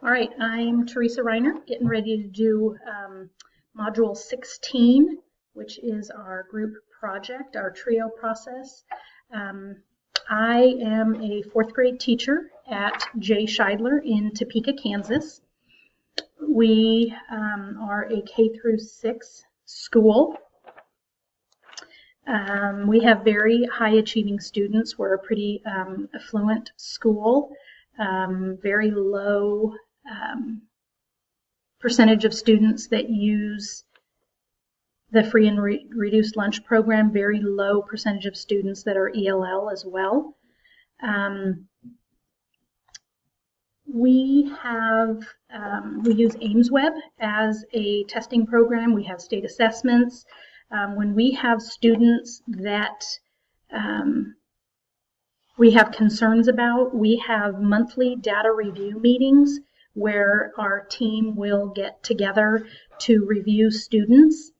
All right, I'm Teresa Reiner, getting ready to do Module 16, which is our group project, our trio process. I am a fourth grade teacher at J. Scheidler in Topeka, Kansas. We are a K through 6 school. We have very high achieving students. We're a pretty affluent school, very low percentage of students that use the free and reduced lunch program, very low percentage of students that are ELL as well. We use AimsWeb as a testing program. We have state assessments. When we have students that we have concerns about, we have monthly data review meetings where our team will get together to review students.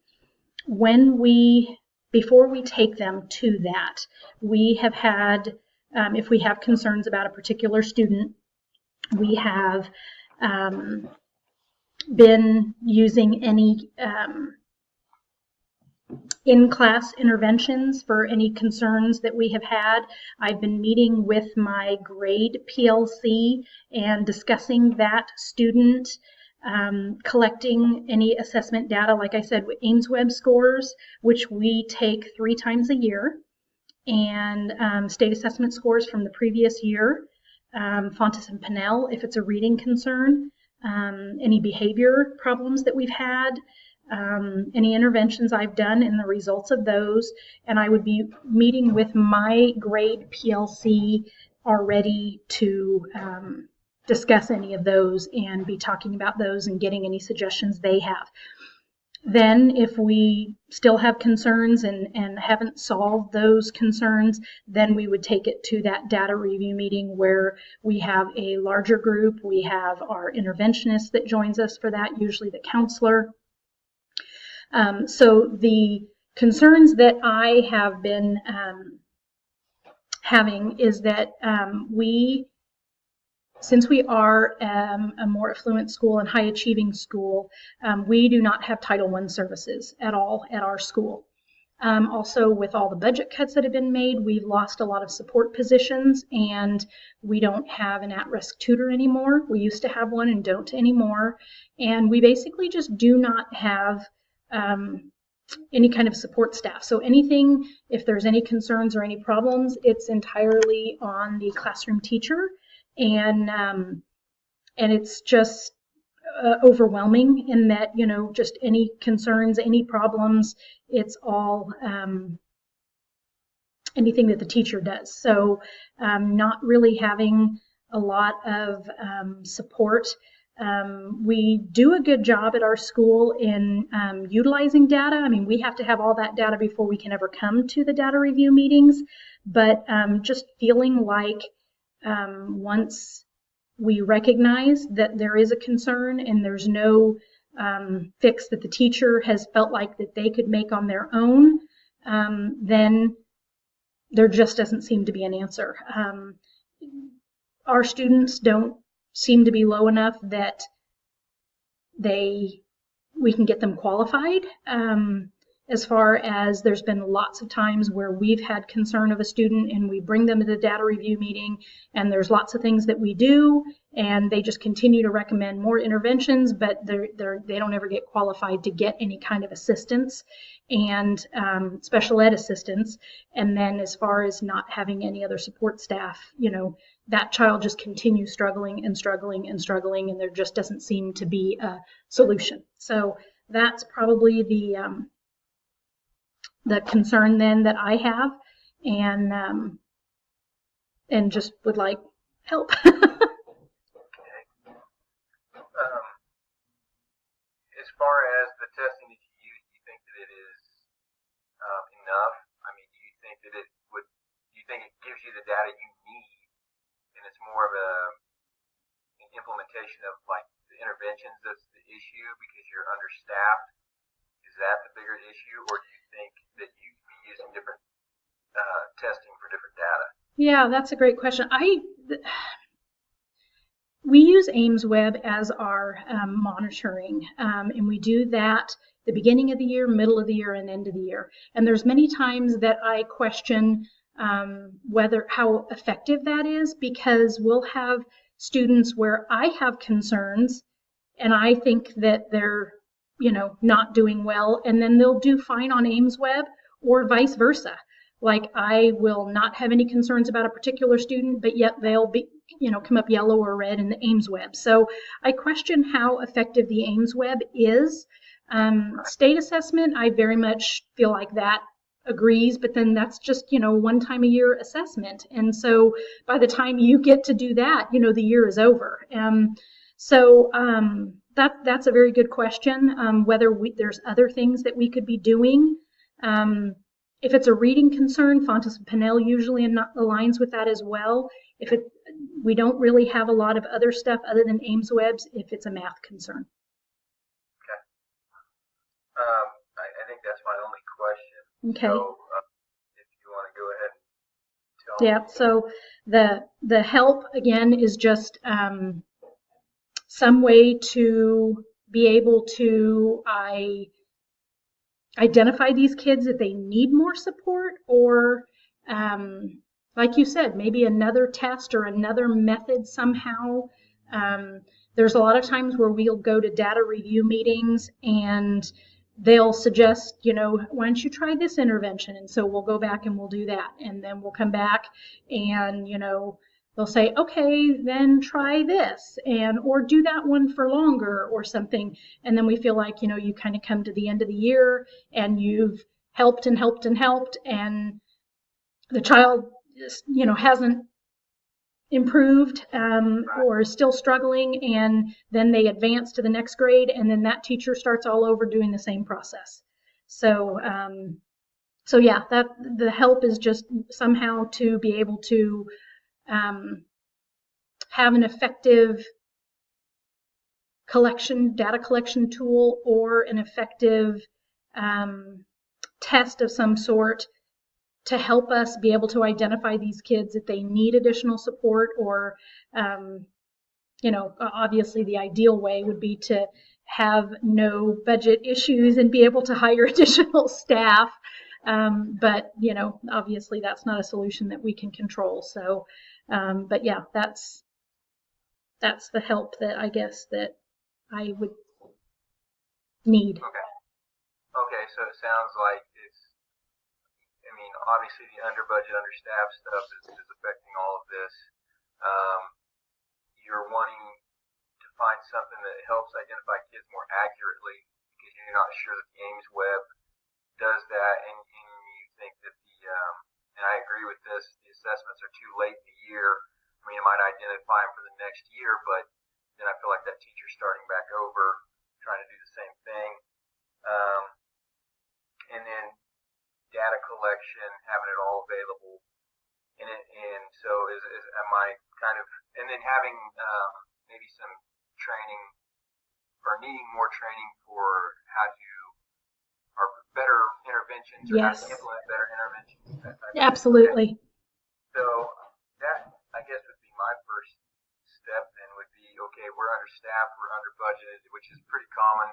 Before we take them to that, we have had, if we have concerns about a particular student, we have been using any in-class interventions for any concerns that we have had. I've been meeting with my grade PLC and discussing that student, collecting any assessment data, like I said, with AimsWeb scores, which we take 3 times a year, and state assessment scores from the previous year, Fontes and Pinnell if it's a reading concern, any behavior problems that we've had, any interventions I've done and the results of those, and I would be meeting with my grade PLC already to discuss any of those and be talking about those and getting any suggestions they have. Then if we still have concerns and haven't solved those concerns, then we would take it to that data review meeting where we have a larger group. We have our interventionist that joins us for that, usually the counselor. So the concerns that I have been having is that since we are a more affluent school and high achieving school, we do not have Title I services at all at our school. Also, with all the budget cuts that have been made, we've lost a lot of support positions, and we don't have an at-risk tutor anymore. We used to have one and don't anymore. And we basically just do not have any kind of support staff. So anything, if there's any concerns or any problems, it's entirely on the classroom teacher, and it's just overwhelming in that, just any concerns, any problems, it's all anything that the teacher does. So not really having a lot of support. We do a good job at our school in utilizing data. I mean, we have to have all that data before we can ever come to the data review meetings, but just feeling like once we recognize that there is a concern and there's no fix that the teacher has felt like that they could make on their own, then there just doesn't seem to be an answer. Our students don't seem to be low enough that we can get them qualified. As far as there's been lots of times where we've had concern of a student and we bring them to the data review meeting, and there's lots of things that we do, and they just continue to recommend more interventions, but they don't ever get qualified to get any kind of assistance and special ed assistance. And then as far as not having any other support staff, that child just continues struggling and struggling and struggling, and there just doesn't seem to be a solution. So that's probably the concern then that I have, and just would like help. Okay. As far as the testing that you use, do you think that it is enough? I mean, do you think it gives you the data you need, and it's more of an implementation of like the interventions that's the issue because you're understaffed? Is that the bigger issue, or do you think that you be using different testing for different data? Yeah, that's a great question. We use AimsWeb as our monitoring, and we do that the beginning of the year, middle of the year, and end of the year. And there's many times that I question whether how effective that is, because we'll have students where I have concerns and I think that they're, not doing well, and then they'll do fine on AimsWeb, or vice versa. Like, I will not have any concerns about a particular student, but yet they'll be, come up yellow or red in the AimsWeb. So I question how effective the AimsWeb is. State assessment, I very much feel like that agrees, but then that's just, one time a year assessment. And so by the time you get to do that, the year is over. That's a very good question, whether there's other things that we could be doing. If it's a reading concern, Fontes and Pinnell usually aligns with that as well. We don't really have a lot of other stuff other than AimsWebs if it's a math concern. Okay. I think that's my only question. Okay. So if you want to go ahead and tell me. Yeah, so the help, again, is just some way to be able to identify these kids if they need more support, or like you said, maybe another test or another method somehow. There's a lot of times where we'll go to data review meetings and they'll suggest, why don't you try this intervention? And so we'll go back and we'll do that. And then we'll come back and, they'll say, okay, then try this, or do that one for longer or something. And then we feel like, you kind of come to the end of the year and you've helped and helped and helped, and the child, hasn't improved or is still struggling, and then they advance to the next grade, and then that teacher starts all over doing the same process. So yeah, that the help is just somehow to be able to have an effective data collection tool, or an effective test of some sort to help us be able to identify these kids if they need additional support, or, obviously the ideal way would be to have no budget issues and be able to hire additional staff. But, obviously that's not a solution that we can control. So, but yeah, that's the help that I guess that I would need. Okay, so it sounds like obviously the under budget, understaffed stuff is affecting all of this. You're wanting to find something that helps identify kids more accurately, because you're not sure that the AimsWeb does that, and you think that and I agree with this, the assessments are too late in the year. It might identify them for the next year, but then I feel like that teacher's starting back over, trying to do the same thing. And then data collection, having it all available, and so am I kind of, and then having maybe some training, or needing more training for how to, or better interventions, or how to implement better interventions. Absolutely. So that, I guess, would be my first step. Then would be, okay, we're understaffed, we're under budgeted, which is pretty common.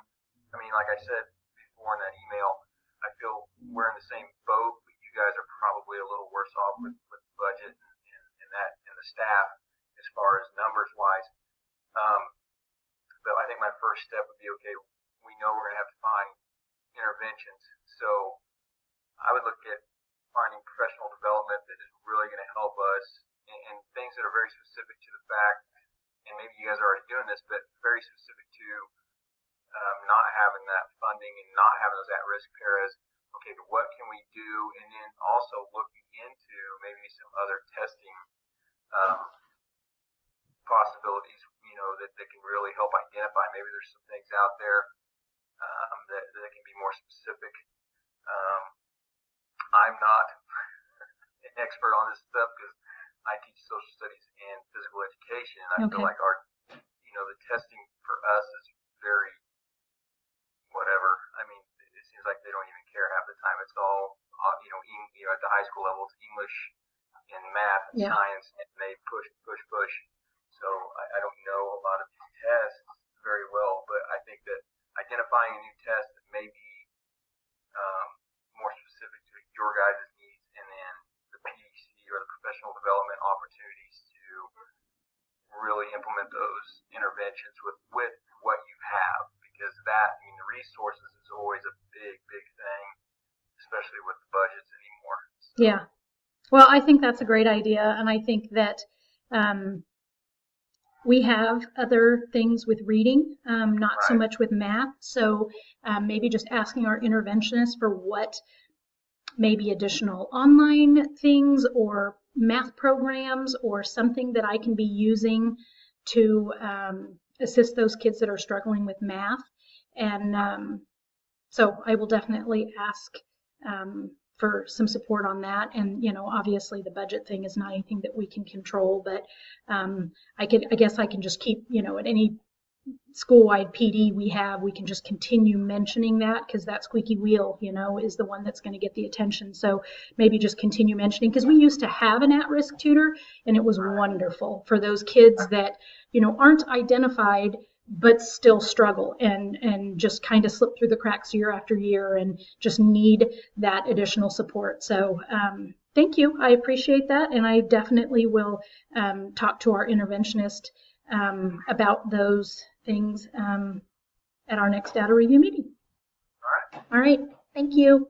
Like I said before in that email, I feel we're in the same boat, but you guys are probably a little worse off with the budget and the staff as far as numbers wise. But I think my first step would be, okay, we know we're going to have to find interventions. So I would look at finding professional development that is really going to help us, and things that are very specific to the fact, and maybe you guys are already doing this, but very specific to not having that funding and not having those at-risk paras. Okay, what can we do? And then also looking into maybe some other testing possibilities, that can really help identify. Maybe there's some things out there that can be more specific. I'm not an expert on this stuff because I teach social studies and physical education, and I feel like the testing for us is very whatever. It seems like they don't even care half the time. It's all, at the high school level, it's English and math and science, and they push. So I don't know a a new test that may be more specific to your guys' needs, and then the PDC or the professional development opportunities to really implement those interventions with what you have, because that, I mean, the resources is always a big thing, especially with the budgets anymore. So. Yeah. Well, I think that's a great idea, and I think that we have other things with reading, not so much with math. So maybe just asking our interventionist for what maybe additional online things or math programs or something that I can be using to assist those kids that are struggling with math. And so I will definitely ask for some support on that. And, you know, obviously the budget thing is not anything that we can control, but I guess I can just keep, you know, at any school-wide PD we have, we can just continue mentioning that, because that squeaky wheel, you know, is the one that's going to get the attention. So maybe just continue mentioning, because we used to have an at-risk tutor, and it was wonderful for those kids that, you know, aren't identified but still struggle and just kind of slip through the cracks year after year and just need that additional support. So thank you. I appreciate that, and I definitely will talk to our interventionist about those things at our next data review meeting. All right. All right. Thank you.